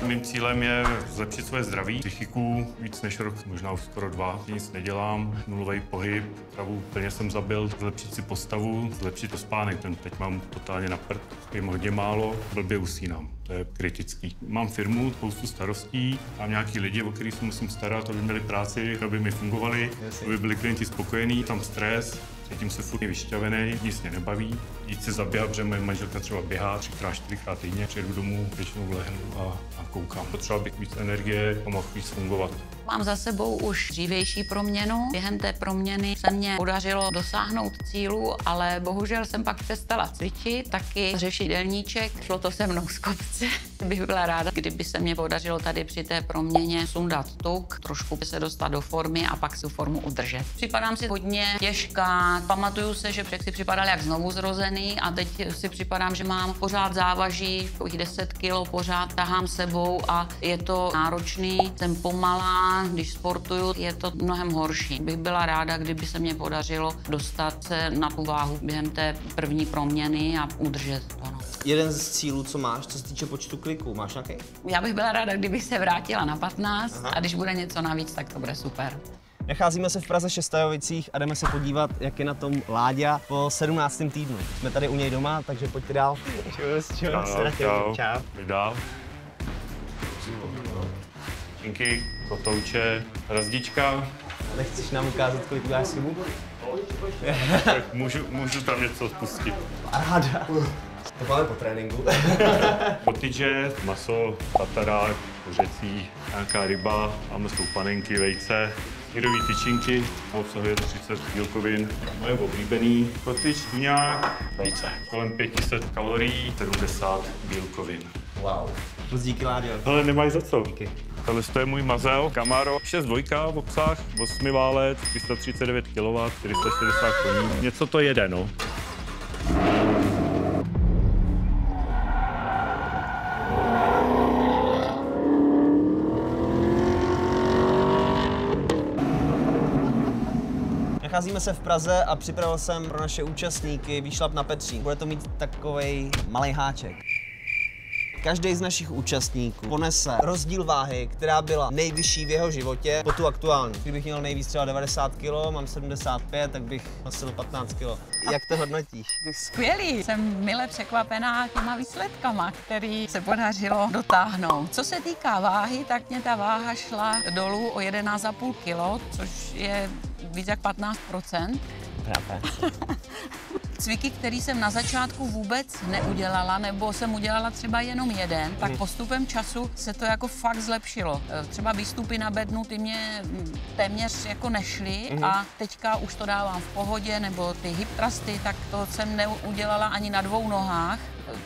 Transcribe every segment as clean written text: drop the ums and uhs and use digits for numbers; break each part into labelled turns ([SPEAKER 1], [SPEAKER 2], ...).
[SPEAKER 1] Mým cílem je zlepšit své zdraví, psychiku, víc než rok, možná už skoro 2. Nic nedělám, nulový pohyb, travu úplně jsem zabil, zlepšit si postavu, zlepšit to spánek, ten teď mám totálně na prd, jim hodně málo, blbě usínám. To je kritický. Mám firmu, spoustu starostí, mám nějaký lidi, o kterých se musím starat, aby měli práci, aby mi fungovali, aby byli klienti spokojení, tam stres, cítím se furt vyšťavený, nic mě nebaví. Jít se zaběhat, protože moje manželka třeba běhá 3x, 4x týdně, přijedu domů, většinou vlehnu a koukám. Potřeboval bych víc energie a mohl víc fungovat.
[SPEAKER 2] Mám za sebou už dřívější proměnu. Během té proměny se mně podařilo dosáhnout cílu, ale bohužel jsem pak přestala cvičit, taky řešit jídelníček. Šlo to se mnou z kopce. Bych byla ráda, kdyby se mě podařilo tady při té proměně sundat tuk, trošku se dostat do formy a pak si formu udržet. Připadám si hodně těžká. Pamatuju se, že si připadal jak znovu zrozený a teď si připadám, že mám pořád závaží, 10 kg pořád tahám sebou a je to náročný. Jsem pomalá, když sportuju, je to mnohem horší. Bych byla ráda, kdyby se mě podařilo dostat se na tu váhu během té první proměny a udržet to. No.
[SPEAKER 3] Jeden z cílů, co máš, co se týče počtu kliků, máš nějaký?
[SPEAKER 2] Já bych byla ráda, kdybych se vrátila na 15 a když bude něco navíc, tak to bude super.
[SPEAKER 3] Nacházíme se v Praze Šestajovicích a jdeme se podívat, jak je na tom Láďa po 17. týdnu. Jsme tady u něj doma, takže pojďte dál.
[SPEAKER 1] Čau. Dál. Činky, kotouče, razdička.
[SPEAKER 3] Nechceš nám ukázat, kolik uděláš chybu?
[SPEAKER 1] Tak můžu tam něco spustit.
[SPEAKER 3] Ráda. To máme po tréninku.
[SPEAKER 1] Potyče, maso, tatarák, kuřecí, nějaká ryba, máme jsou panenky, vejce, sírový tyčinky, obsahuje 30 bílkovin, moje oblíbený kotyč, tuňák, vejce. Kolem 500 kalorií, 70 bílkovin.
[SPEAKER 3] Wow. Moc díky, Láďo.
[SPEAKER 1] Hele, nemáš za co.
[SPEAKER 3] Díky.
[SPEAKER 1] Tohle je můj mazel Camaro 6.2 v obsah, 8 válec, 339 kW, 460 koní. Něco to jede, no.
[SPEAKER 3] Nacházíme se v Praze a připravil jsem pro naše účastníky výšlap na Petřín. Bude to mít takovej malý háček. Každý z našich účastníků ponese rozdíl váhy, která byla nejvyšší v jeho životě, po tu aktuální. Kdybych měl nejvíc třeba 90 kg, mám 75, tak bych nosil 15 kg. Jak to hodnotíš?
[SPEAKER 2] Skvělý. Jsem mile překvapená těma výsledkama, který se podařilo dotáhnout. Co se týká váhy, tak mě ta váha šla dolů o 11,5 kg, což je víc jak 15%. Cviky, který jsem na začátku vůbec neudělala, nebo jsem udělala třeba jenom jeden, tak postupem času se to jako fakt zlepšilo. Třeba výstupy na bednu, ty mě téměř jako nešly a teďka už to dávám v pohodě, nebo ty hip thrusty, tak to jsem neudělala ani na 2 nohách.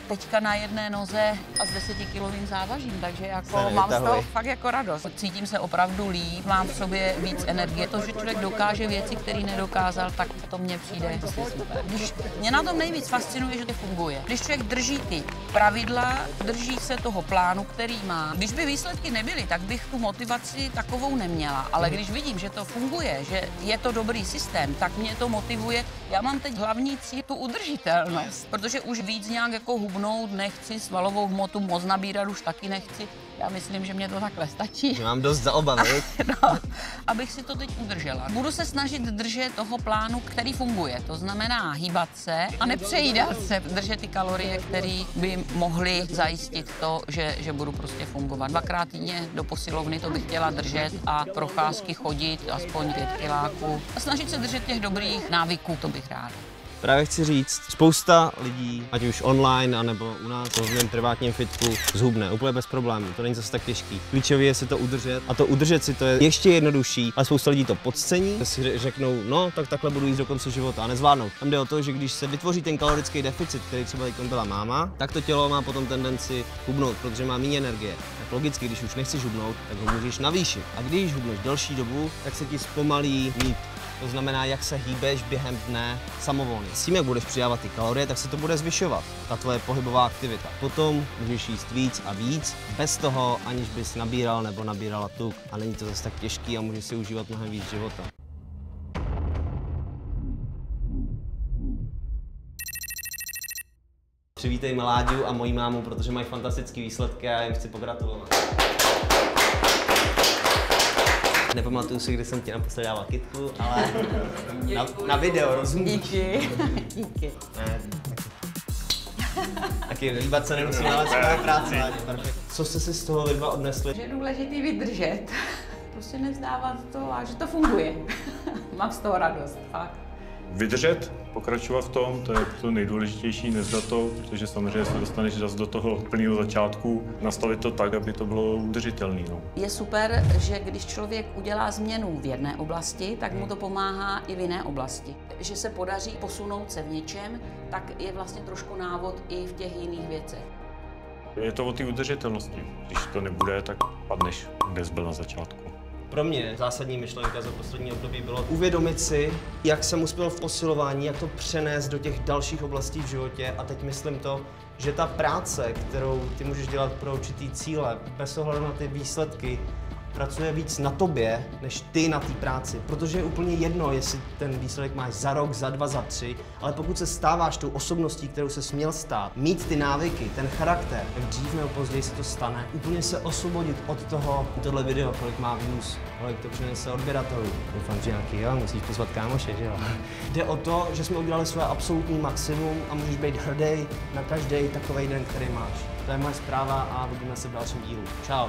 [SPEAKER 2] Teďka na jedné noze a s 10kilovým závažím, takže jako mám z toho fakt jako radost. Cítím se opravdu líp, mám v sobě víc energie. To, že člověk dokáže věci, které nedokázal, tak to mně přijde super. Když mě na tom nejvíc fascinuje, že to funguje. Když člověk drží ty pravidla, drží se toho plánu, který má. Když by výsledky nebyly, tak bych tu motivaci takovou neměla. Ale když vidím, že to funguje, že je to dobrý systém, tak mě to motivuje. Já mám teď hlavní cíl tu udržitelnost, protože už víc nějak jako hubnout nechci, svalovou hmotu moc nabírat už taky nechci. Já myslím, že mě to takhle stačí.
[SPEAKER 3] Mám dost za obavy.
[SPEAKER 2] No, abych si to teď udržela. Budu se snažit držet toho plánu, který funguje. To znamená hýbat se a nepřejídat se, držet ty kalorie, které by mohly zajistit to, že budu prostě fungovat. 2krát týdně do posilovny to bych chtěla držet a procházky chodit aspoň 5 kiláků. A snažit se držet těch dobrých návyků, to bych ráda.
[SPEAKER 3] Právě chci říct, spousta lidí, ať už online, anebo u nás v mém privátním fitku, zhubne úplně bez problémů. To není zase tak těžký. Klíčové je si to udržet a to udržet si to je ještě jednodušší, ale spousta lidí to podcení, si řeknou, no tak takhle budu jíst do konce života a nezvládnou. Tam jde o to, že když se vytvoří ten kalorický deficit, který třeba byla máma, tak to tělo má potom tendenci hubnout, protože má méně energie. Tak logicky, když už nechceš hubnout, tak ho můžeš navýšit. A když hubneš delší dobu, tak se ti zpomalí mít. To znamená, jak se hýbeš během dne samovolně. S tím, jak budeš přidávat ty kalorie, tak se to bude zvyšovat, ta tvoje pohybová aktivita. Potom můžeš jíst víc a víc, bez toho, aniž bys nabíral nebo nabírala tuk. A není to zase tak těžký a můžeš si užívat mnohem víc života. Přivítej Láďu a moji mámu, protože mají fantastické výsledky a já jim chci pogratulovat. Nepamatuju si, kdy jsem ti naposledy dával kytku, ale na video, rozumíš?
[SPEAKER 2] Díky. Díky.
[SPEAKER 3] Ne, taky líbat se nemusím, ale svá práce. Co jste si z toho vy dva odnesli?
[SPEAKER 2] Že je důležitý vydržet, prostě nevzdávat to a že to funguje. Mám z toho radost, fakt.
[SPEAKER 1] Vydržet, pokračovat v tom, to je to nejdůležitější, nezdat to, protože samozřejmě se dostaneš zase do toho plného začátku, nastavit to tak, aby to bylo udržitelné. No.
[SPEAKER 2] Je super, že když člověk udělá změnu v jedné oblasti, tak mu to pomáhá i v jiné oblasti. Že se podaří posunout se v něčem, tak je vlastně trošku návod i v těch jiných věcech.
[SPEAKER 1] Je to o té udržitelnosti. Když to nebude, tak padneš, kde jsi byl na začátku.
[SPEAKER 3] Pro mě zásadní myšlenka za poslední období bylo uvědomit si, jak jsem uspěl v posilování, jak to přenést do těch dalších oblastí v životě a teď myslím to, že ta práce, kterou ty můžeš dělat pro určitý cíle, bez ohledu na ty výsledky, pracuje víc na tobě, než ty na té práci. Protože je úplně jedno, jestli ten výsledek máš za rok, za 2, za 3, ale pokud se stáváš tou osobností, kterou se směl stát, mít ty návyky, ten charakter, tak dřív nebo později se to stane. Úplně se osvobodit od toho, tohle video, kolik má views, kolik to přinese odběratelů. Doufám, že nějaký, jo, musíš pozvat kámoše, že jo. Jde o to, že jsme udělali své absolutní maximum a můžeš být hrdý na každý takovej den, který máš. To je moje zpráva a vidíme se v dalším dílu. Čau.